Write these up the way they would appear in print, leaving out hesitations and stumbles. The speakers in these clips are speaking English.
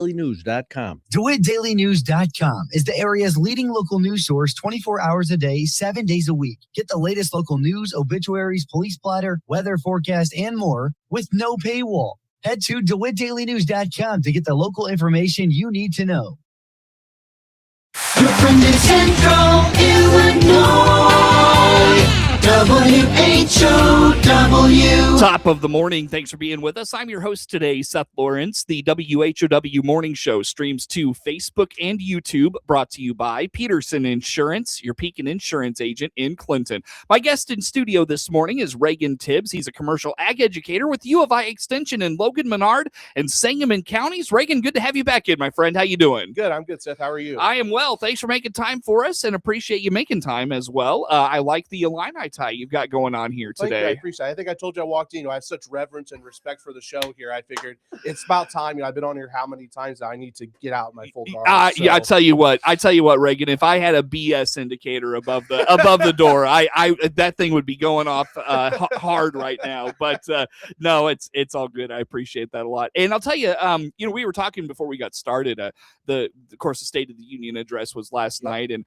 DeWittDailyNews.com. DeWittDailyNews.com is the area's leading local news source 24 hours a day, 7 days a week. Get the latest local news, obituaries, police blotter, weather forecast, and more with no paywall. Head to DeWittDailyNews.com to get the local information you need to know. You're from the Central Illinois, WHOW. Top of the morning. Thanks for being with us. I'm your host today, Seth Lawrence. The WHOW Morning Show streams to Facebook and YouTube, brought to you by Peterson Insurance, your Pekin Insurance agent in Clinton. My guest in studio this morning is Reagan Tibbs. He's a commercial ag educator with U of I Extension in Logan, Menard, and Sangamon counties. Reagan, good to have you back in, my friend. How you doing? Good. I'm good, Seth. How are you? I am well. Thanks for making time for us, and appreciate you making time as well. I like the Illini tie you've got going on here today. Thank you. I appreciate it. I think I told you I walked in. I have such reverence and respect for the show here. I figured it's about time. I've been on here how many times I need to get out my full guard. Yeah, I tell you what, Reagan. If I had a BS indicator above the door, I that thing would be going off hard right now. But no, it's all good. I appreciate that a lot. And I'll tell you, we were talking before we got started. Of course, the State of the Union address was last night, and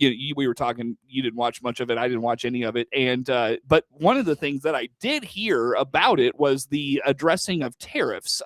we were talking. You didn't watch much of it. I didn't watch any of it. And but one of the things that I did hear about it was the addressing of tariffs.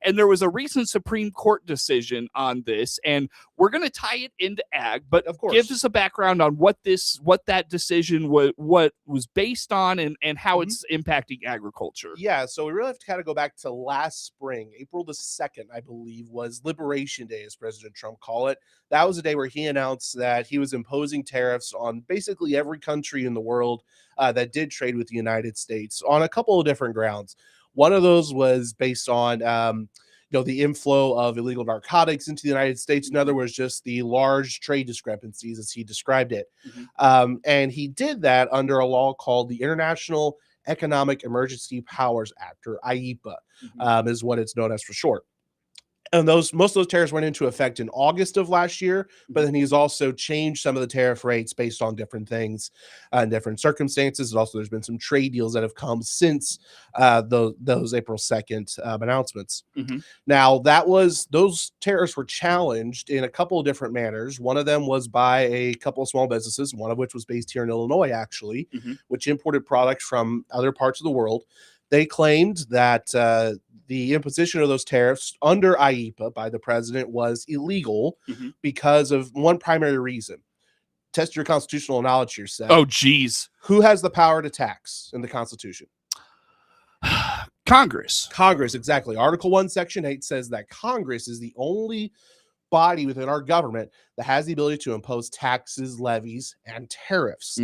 And there was a recent Supreme Court decision on this, and we're going to tie it into ag, but of course, give us a background on what that decision what was based on, and how it's impacting agriculture. Yeah, so we really have to kind of go back to last spring. April the 2nd, I believe, was Liberation Day, as President Trump called it. That was a day where he announced that he was imposing tariffs on basically every country in the world that did trade with the United States on a couple of different grounds. One of those was based on, the inflow of illegal narcotics into the United States. In other words, just the large trade discrepancies, as he described it. And he did that under a law called the International Economic Emergency Powers Act, or IEPA, is what it's known as for short. And most of those tariffs went into effect in August of last year, but then he's also changed some of the tariff rates based on different things and different circumstances. And also, there's been some trade deals that have come since those April 2nd announcements. Now, those tariffs were challenged in a couple of different manners. One of them was by a couple of small businesses, one of which was based here in Illinois, actually, which imported products from other parts of the world. They claimed that the imposition of those tariffs under IEPA by the president was illegal because of one primary reason. Test your constitutional knowledge here, Seth. Oh, geez. Who has the power to tax in the Constitution? Congress. Congress, exactly. Article 1, Section 8 says that Congress is the only body within our government that has the ability to impose taxes, levies, and tariffs.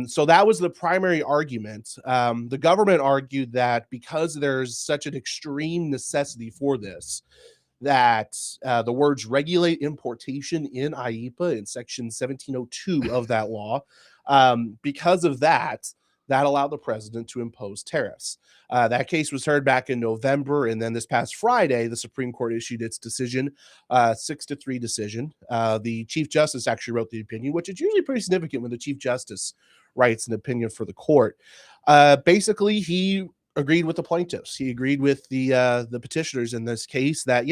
So that was the primary argument. The government argued that because there's such an extreme necessity for this, that the words regulate importation in IEPA in section 1702 of that law, because of that allowed the president to impose tariffs. That case was heard back in November, and then this past Friday, the Supreme Court issued its decision, 6-3 decision. The Chief Justice actually wrote the opinion, which is usually pretty significant when the Chief Justice writes an opinion for the court. Basically, he agreed with the plaintiffs. He agreed with the petitioners in this case that,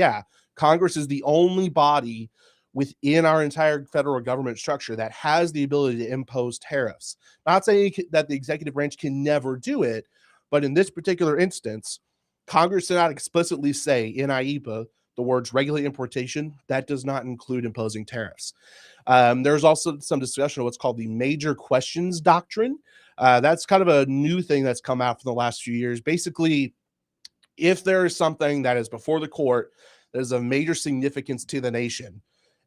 Congress is the only body within our entire federal government structure that has the ability to impose tariffs. Not saying that the executive branch can never do it, but in this particular instance, Congress did not explicitly say in IEPA the words regulate importation. That does not include imposing tariffs. There's also some discussion of what's called the major questions doctrine. That's kind of a new thing that's come out for the last few years. Basically, if there is something that is before the court that is of major significance to the nation,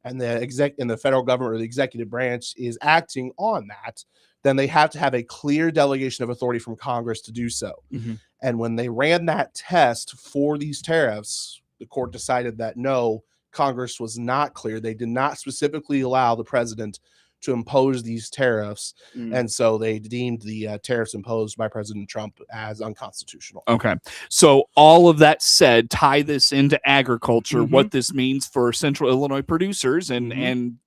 and the federal government or the executive branch is acting on that, then they have to have a clear delegation of authority from Congress to do so. And when they ran that test for these tariffs, the court decided that no, Congress was not clear. They did not specifically allow the president to impose these tariffs. And so they deemed the tariffs imposed by President Trump as unconstitutional. Okay. So all of that said, tie this into agriculture, what this means for Central Illinois producers and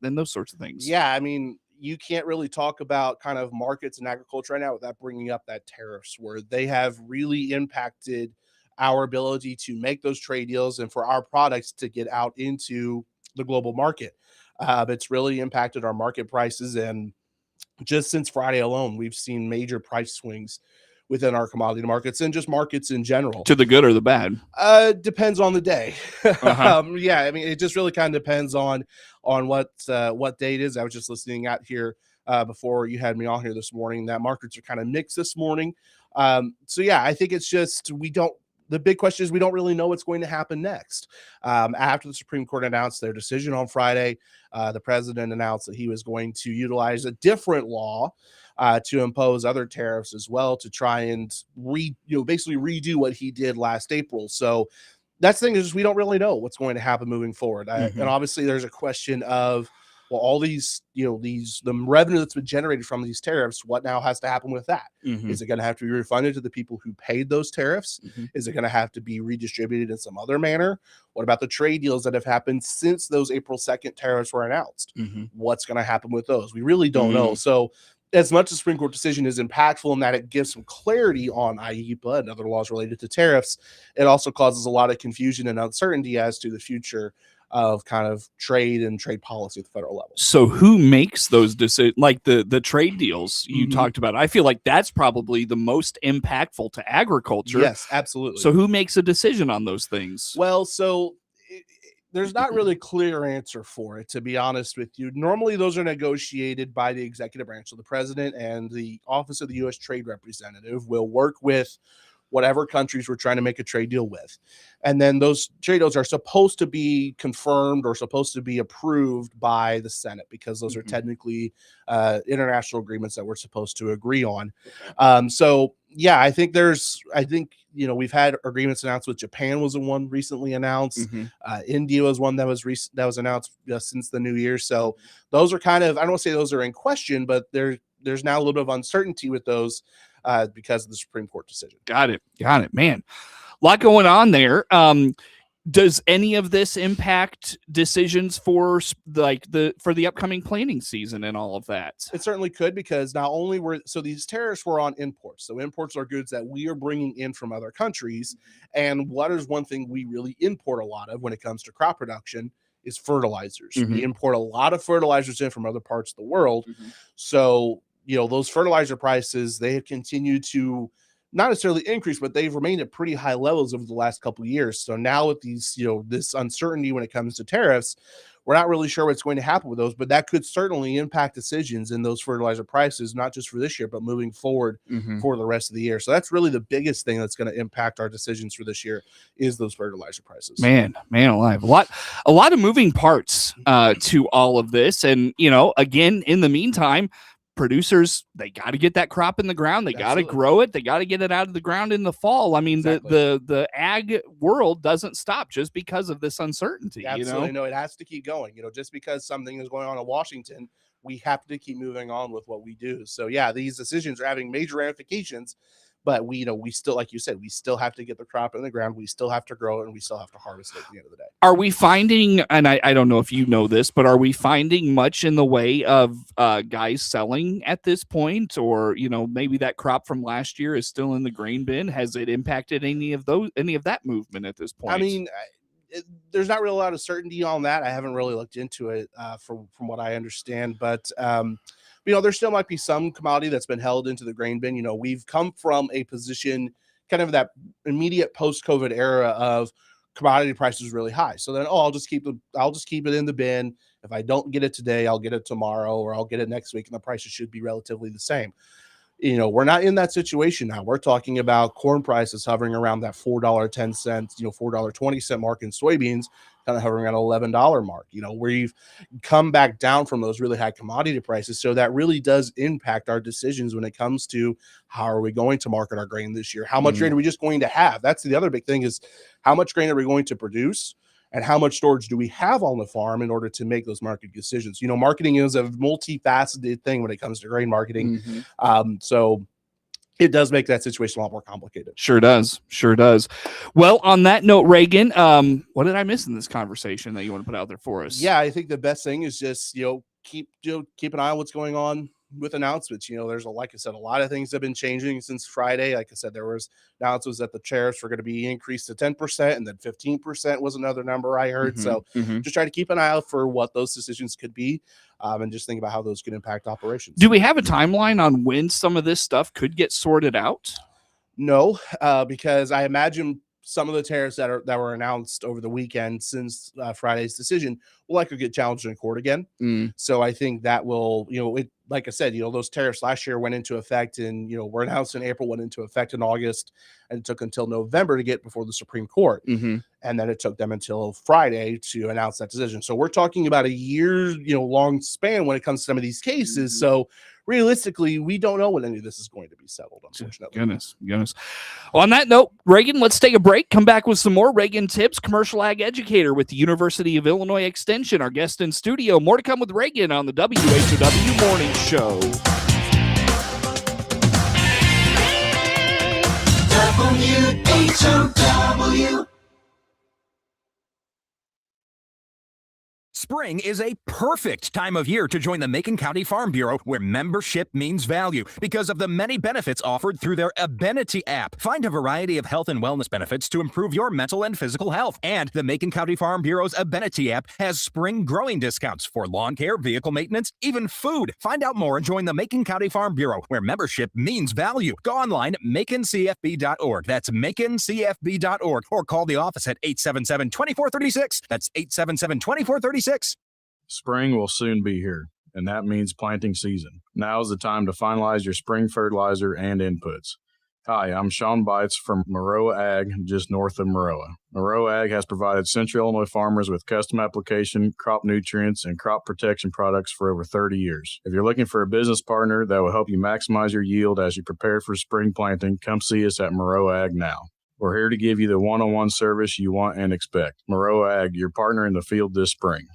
those sorts of things. Yeah. I mean, you can't really talk about kind of markets and agriculture right now without bringing up that tariffs, where they have really impacted our ability to make those trade deals and for our products to get out into the global market. It's really impacted our market prices, and just since Friday alone, we've seen major price swings within our commodity markets and just markets in general. To the good or the bad? Depends on the day. Yeah, I mean, it just really kind of depends on what day it is. I was just listening out here before you had me on here this morning. That markets are kind of mixed this morning. So yeah, I think it's just the big question is we don't really know what's going to happen next. After the Supreme Court announced their decision on Friday, the president announced that he was going to utilize a different law to impose other tariffs as well, to try and basically redo what he did last April. So that's the thing, is we don't really know what's going to happen moving forward. And obviously there's a question of, well, all these, the revenue that's been generated from these tariffs, what now has to happen with that? Is it going to have to be refunded to the people who paid those tariffs? Is it going to have to be redistributed in some other manner? What about the trade deals that have happened since those April 2nd tariffs were announced? What's going to happen with those? We really don't know. So as much as the Supreme Court decision is impactful in that it gives some clarity on IEEPA and other laws related to tariffs, it also causes a lot of confusion and uncertainty as to the future of kind of trade and trade policy at the federal level. So who makes those decisions, like the trade deals you talked about? I feel like that's probably the most impactful to agriculture. Yes, absolutely. So who makes a decision on those things? Well, so there's not really a clear answer for it, to be honest with you. Normally those are negotiated by the executive branch. So the president and the office of the U.S. Trade Representative will work with whatever countries we're trying to make a trade deal with. And then those trade deals are supposed to be confirmed or supposed to be approved by the Senate, because those are technically international agreements that we're supposed to agree on. So yeah, I think we've had agreements announced with Japan was the one recently announced. India was one that was announced just since the new year. So those are kind of, I don't want to say those are in question, but there's now a little bit of uncertainty with those because of the Supreme Court decision. Got it, man. A lot going on there. Does any of this impact decisions for the upcoming planting season and all of that? It certainly could, because not only these tariffs were on imports. So imports are goods that we are bringing in from other countries. And what is one thing we really import a lot of when it comes to crop production is fertilizers. We import a lot of fertilizers in from other parts of the world. So those fertilizer prices, they have continued to not necessarily increase, but they've remained at pretty high levels over the last couple of years. So now with these, this uncertainty when it comes to tariffs, we're not really sure what's going to happen with those, but that could certainly impact decisions in those fertilizer prices, not just for this year, but moving forward for the rest of the year. So that's really the biggest thing that's going to impact our decisions for this year, is those fertilizer prices. Man alive. A lot of moving parts to all of this. And, again, in the meantime, producers, they got to get that crop in the ground. They got to grow it. They got to get it out of the ground in the fall. I mean, the ag world doesn't stop just because of this uncertainty. Absolutely. No, it has to keep going. Just because something is going on in Washington, we have to keep moving on with what we do. So yeah, these decisions are having major ramifications, but we still, like you said, we still have to get the crop in the ground. We still have to grow it, and we still have to harvest it at the end of the day. Are we finding, and I don't know if you know this, but are we finding much in the way of guys selling at this point? Or, maybe that crop from last year is still in the grain bin. Has it impacted any of that movement at this point? I mean, there's not really a lot of certainty on that. I haven't really looked into it from what I understand, but there still might be some commodity that's been held into the grain bin. We've come from a position, kind of that immediate post-COVID era of commodity prices really high. So then, I'll just keep it in the bin. If I don't get it today, I'll get it tomorrow, or I'll get it next week, and the prices should be relatively the same. We're not in that situation now. We're talking about corn prices hovering around that $4.10, $4.20 mark, in soybeans kind of hovering around $11 mark, where you've come back down from those really high commodity prices. So that really does impact our decisions when it comes to how are we going to market our grain this year? How much grain are we just going to have? That's the other big thing, is how much grain are we going to produce? And how much storage do we have on the farm in order to make those market decisions? Marketing is a multifaceted thing when it comes to grain marketing. So it does make that situation a lot more complicated. Sure does. Well, on that note, Reagan, what did I miss in this conversation that you want to put out there for us? Yeah, I think the best thing is just, keep an eye on what's going on with announcements. There's like I said, a lot of things have been changing since Friday. Like I said, there was announcements that the tariffs were going to be increased to 10%, and then 15% was another number I heard. So just try to keep an eye out for what those decisions could be, and just think about how those could impact operations. Do we have a timeline on when some of this stuff could get sorted out? No, because I imagine some of the tariffs that were announced over the weekend since Friday's decision will likely get challenged in court again. So I think that will, like I said, those tariffs last year went into effect and, were announced in April, went into effect in August, and it took until November to get before the Supreme Court. And then it took them until Friday to announce that decision. So we're talking about a year, long span when it comes to some of these cases. So realistically, we don't know when any of this is going to be settled, unfortunately. Goodness. Well, on that note, Reagan, let's take a break. Come back with some more. Reagan Tibbs, commercial ag educator with the University of Illinois Extension, our guest in studio. More to come with Reagan on the WHOW Morning Show. WHOW. Spring is a perfect time of year to join the Macon County Farm Bureau, where membership means value because of the many benefits offered through their Ability app. Find a variety of health and wellness benefits to improve your mental and physical health. And the Macon County Farm Bureau's Ability app has spring growing discounts for lawn care, vehicle maintenance, even food. Find out more and join the Macon County Farm Bureau, where membership means value. Go online, maconcfb.org. That's maconcfb.org, or call the office at 877-2436. That's 877-2436. Spring will soon be here, and that means planting season. Now is the time to finalize your spring fertilizer and inputs. Hi, I'm Sean Bites from Maroa Ag, just north of Maroa. Maroa Ag has provided Central Illinois farmers with custom application, crop nutrients, and crop protection products for over 30 years. If you're looking for a business partner that will help you maximize your yield as you prepare for spring planting, come see us at Maroa Ag now. We're here to give you the one-on-one service you want and expect. Maroa Ag, your partner in the field this spring.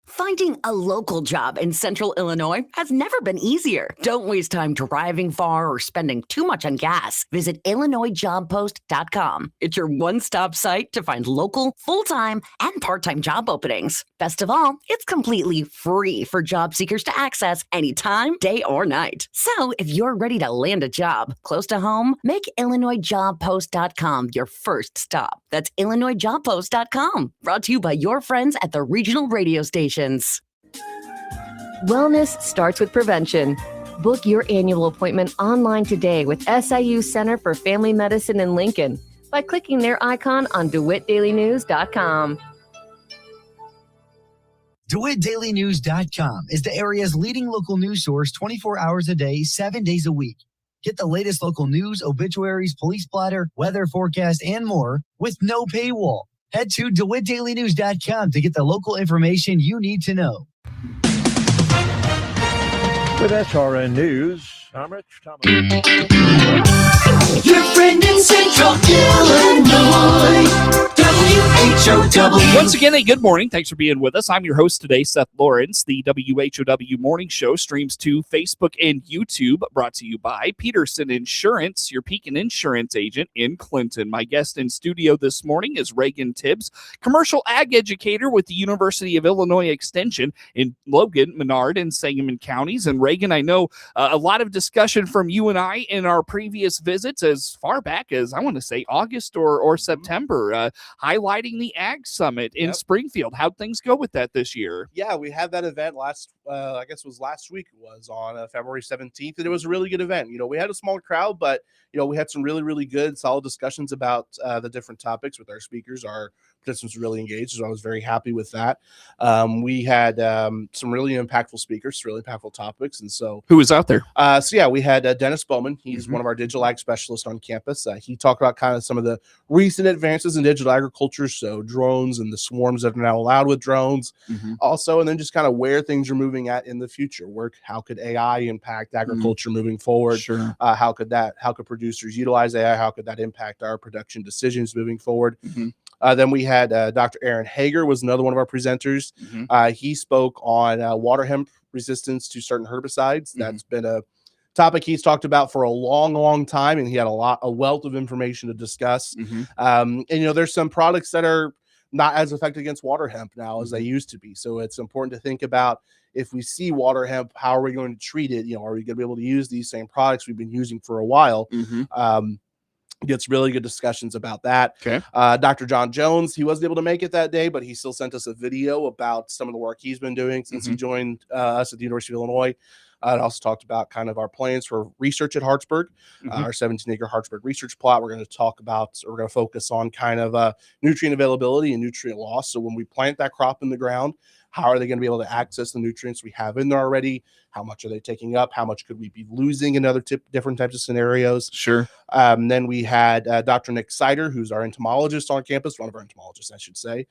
Finding a local job in Central Illinois has never been easier. Don't waste time driving far or spending too much on gas. Visit IllinoisJobPost.com. It's your one-stop site to find local, full-time, and part-time job openings. Best of all, it's completely free for job seekers to access anytime, day or night. So if you're ready to land a job close to home, make IllinoisJobPost.com your first stop. That's IllinoisJobPost.com. Brought to you by your friends at the regional radio station. Wellness starts with prevention. Book your annual appointment online today with SIU Center for Family Medicine in Lincoln by clicking their icon on DeWittDailyNews.com. DeWittDailyNews.com is the area's leading local news source 24 hours a day, 7 days a week. Get the latest local news, obituaries, police splatter, weather forecast, and more with no paywall. Head to DeWittDailyNews.com to get the local information you need to know. With SRN News, I'm Rich Thomas. Your friend in Central Illinois. WHOW. Once again, a good morning. Thanks for being with us. I'm your host today, Seth Lawrence. The WHOW Morning Show streams to Facebook and YouTube, brought to you by Peterson Insurance, your Pekin Insurance agent in Clinton. My guest in studio this morning is Reagan Tibbs, commercial ag educator with the University of Illinois Extension in Logan, Menard, and Sangamon counties. And Reagan, I know a lot of discussion from you and I in our previous visits as far back as, I want to say, August or September, highlighting the Ag Summit in Springfield. How'd things go with that this year? Yeah, we had that event last week. It was on February 17th, and it was a really good event. We had a smaller crowd, but, we had some really, really good, solid discussions about the different topics with our speakers. Our participants were really engaged, so I was very happy with that. We had some really impactful speakers, really impactful topics. And so who was out there? We had Dennis Bowman. He's one of our digital ag specialists on campus. He talked about kind of some of the recent advances in digital agriculture, so drones and the swarms that are now allowed with drones. Also, and then just kind of where things are moving at in the future. How could AI impact agriculture moving forward? Sure. How could producers utilize AI? How could that impact our production decisions moving forward? Then we had Dr. Aaron Hager was another one of our presenters. He spoke on water hemp resistance to certain herbicides. That's been a topic he's talked about for a long, long time, and he had a wealth of information to discuss. And there's some products that are not as effective against water hemp now as they used to be. So it's important to think about, if we see water hemp, how are we going to treat it? Are we going to be able to use these same products we've been using for a while? Gets really good discussions about that. Okay. Dr. John Jones, he wasn't able to make it that day, but he still sent us a video about some of the work he's been doing since he joined us at the University of Illinois. It also talked about kind of our plans for research at Hartsburg, our 17-acre Hartsburg research plot. We're going to focus on kind of nutrient availability and nutrient loss. So when we plant that crop in the ground, how are they going to be able to access the nutrients we have in there already? How much are they taking up? How much could we be losing in other different types of scenarios? Sure. Then we had Dr. Nick Sider, who's our entomologist on campus, one of our entomologists, I should say.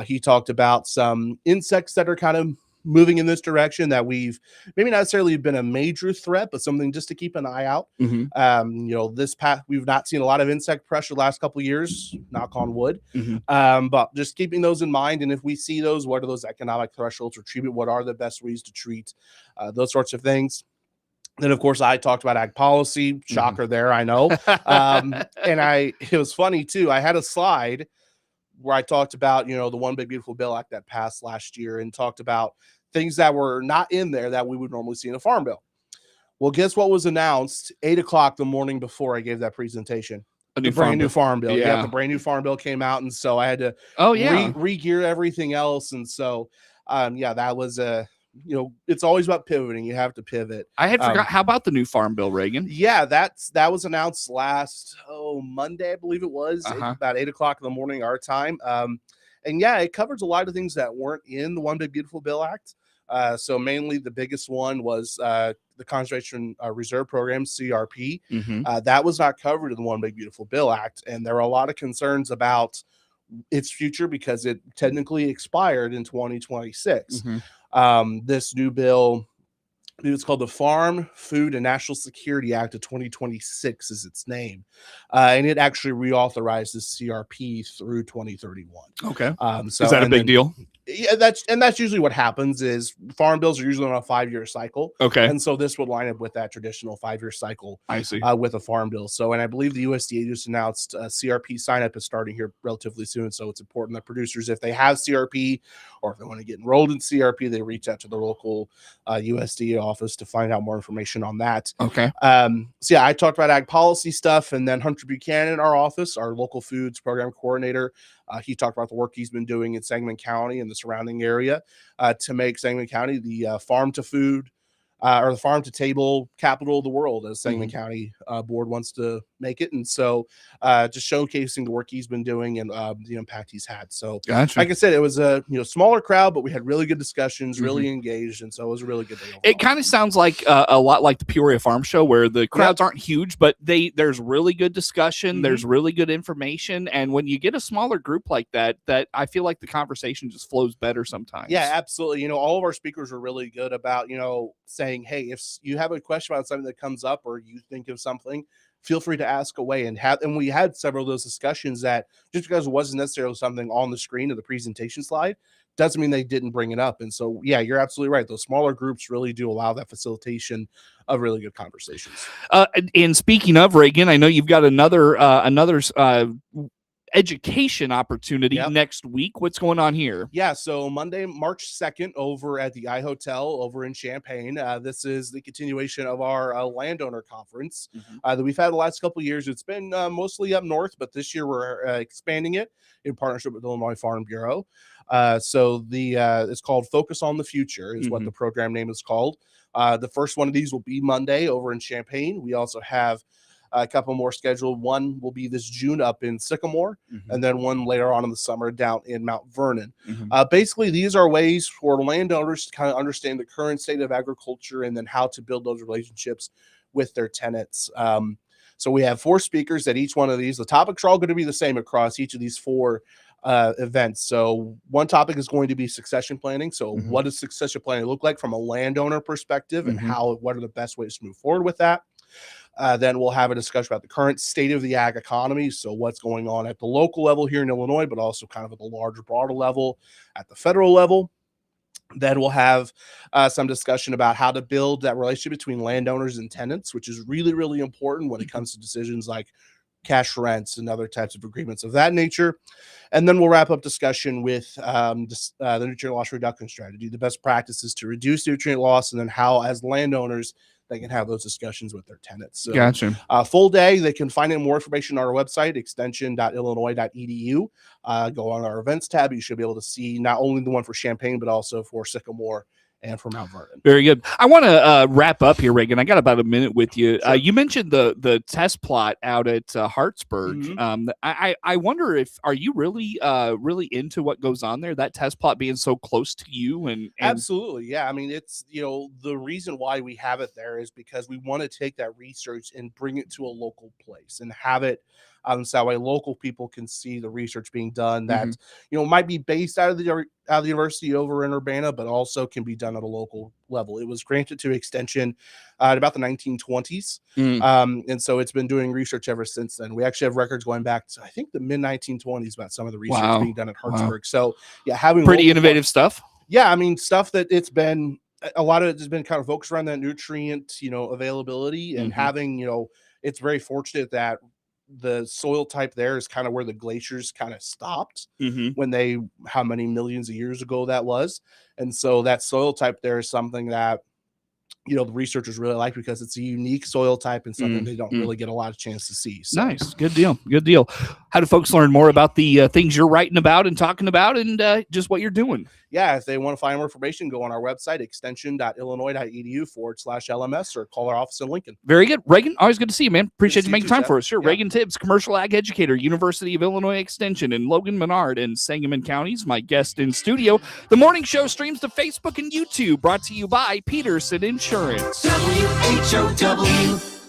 He talked about some insects that are kind of moving in this direction that we've maybe not necessarily been a major threat, but something just to keep an eye out. This path, we've not seen a lot of insect pressure the last couple of years, knock on wood. But just keeping those in mind. And if we see those, what are those economic thresholds for treatment? What are the best ways to treat those sorts of things? Then, of course, I talked about ag policy. Shocker there, I know. It was funny too. I had a slide where I talked about, the One Big Beautiful Bill Act that passed last year, and talked about things that were not in there that we would normally see in a farm bill. Well, guess what was announced 8 o'clock the morning before I gave that presentation? The brand new farm bill. Yeah. The brand new farm bill came out, and so I had to re-gear everything else. And so, that was it's always about pivoting. You have to pivot. I had forgot. How about the new farm bill, Reagan? Yeah, that was announced last Monday, I believe it was, about 8 o'clock in the morning our time. It covers a lot of things that weren't in the One Big Beautiful Bill Act. So mainly the biggest one was the Conservation Reserve Program, CRP. That was not covered in the One Big Beautiful Bill Act, and there were a lot of concerns about its future because it technically expired in 2026. This new bill, it's called the Farm, Food, and National Security Act of 2026 is its name. And it actually reauthorizes CRP through 2031. Okay. So is that a big deal? Yeah, that's usually what happens. Is farm bills are usually on a 5-year cycle. Okay. And so this would line up with that traditional 5-year cycle. I see. With a farm bill. So, and I believe the USDA just announced CRP sign up is starting here relatively soon. So it's important that producers, if they have CRP or if they want to get enrolled in CRP, they reach out to the local USDA office to find out more information on that. Okay. I talked about ag policy stuff, and then Hunter Buchanan, our office, our local foods program coordinator, he talked about the work he's been doing in Sangamon County and the surrounding area to make Sangamon County the farm to food or the farm to table capital of the world, as Sangamon County board wants to make it. And so just showcasing the work he's been doing and the impact he's had. So like I said, it was a smaller crowd, but we had really good discussions, really engaged. And so it was a really good day overall. It kind of sounds like a lot like the Peoria Farm Show, where the crowds aren't huge, but there's really good discussion. There's really good information. And when you get a smaller group like that I feel like the conversation just flows better sometimes. Yeah, absolutely. All of our speakers are really good about, saying, hey, if you have a question about something that comes up or you think of something, feel free to ask away. And we had several of those discussions that just because it wasn't necessarily something on the screen of the presentation slide doesn't mean they didn't bring it up. And so, yeah, you're absolutely right. Those smaller groups really do allow that facilitation of really good conversations. And speaking of, Reagan, I know you've got another education opportunity next week. What's going on here? Yeah, so Monday, March 2nd, over at the iHotel over in Champaign. This is the continuation of our landowner conference that we've had the last couple of years. It's been mostly up north, but this year we're expanding it in partnership with the Illinois Farm Bureau. It's called Focus on the Future is what the program name is called. The first one of these will be Monday over in Champaign. We also have a couple more scheduled. One will be this June up in Sycamore, and then one later on in the summer down in Mount Vernon. Basically, these are ways for landowners to kind of understand the current state of agriculture and then how to build those relationships with their tenants. So we have 4 speakers at each one of these. The topics are all going to be the same across each of these 4 events. So one topic is going to be succession planning. So what does succession planning look like from a landowner perspective, and what are the best ways to move forward with that? Then we'll have a discussion about the current state of the ag economy. So what's going on at the local level here in Illinois, but also kind of at the larger, broader level at the federal level. Then we'll have some discussion about how to build that relationship between landowners and tenants, which is really, really important when it comes to decisions like cash rents and other types of agreements of that nature. And then we'll wrap up discussion with the nutrient loss reduction strategy, the best practices to reduce nutrient loss, and then how, as landowners, they can have those discussions with their tenants. So, Gotcha. Full day, they can find out more information on our website, extension.illinois.edu. Go on our events tab. You should be able to see not only the one for Champaign, but also for Sycamore and for Mount Vernon. Very good. I want to wrap up here, Reagan. I got about a minute with you. Sure. You mentioned the test plot out at Hartsburg. Mm-hmm. I wonder if are you really into what goes on there? That test plot being so close to you and Absolutely, yeah. I mean, it's the reason why we have it there is because we want to take that research and bring it to a local place and have it. So that way local people can see the research being done that might be based out of the university over in Urbana, but also can be done at a local level. It was granted to Extension at about the 1920s, and so it's been doing research ever since then. We actually have records going back to I think the mid 1920s about some of the research being done at Hartsburg. So yeah, having pretty innovative stuff. Yeah, I mean stuff that it's been a lot of it has been kind of focused around that nutrient availability and having it's very fortunate that the soil type there is kind of where the glaciers kind of stopped when how many millions of years ago that was. And so that soil type there is something that, the researchers really like because it's a unique soil type and something they don't really get a lot of chance to see. So. Nice. Good deal. Good deal. How do folks learn more about the things you're writing about and talking about and just what you're doing? Yeah, if they want to find more information, go on our website, extension.illinois.edu/LMS, or call our office in Lincoln. Very good. Reagan, always good to see you, man. Appreciate you making time for us. Sure. Yeah. Reagan Tibbs, commercial ag educator, University of Illinois Extension in Logan, Menard, and Sangamon counties. My guest in studio. The morning show streams to Facebook and YouTube, brought to you by Peterson Insurance. WHOW.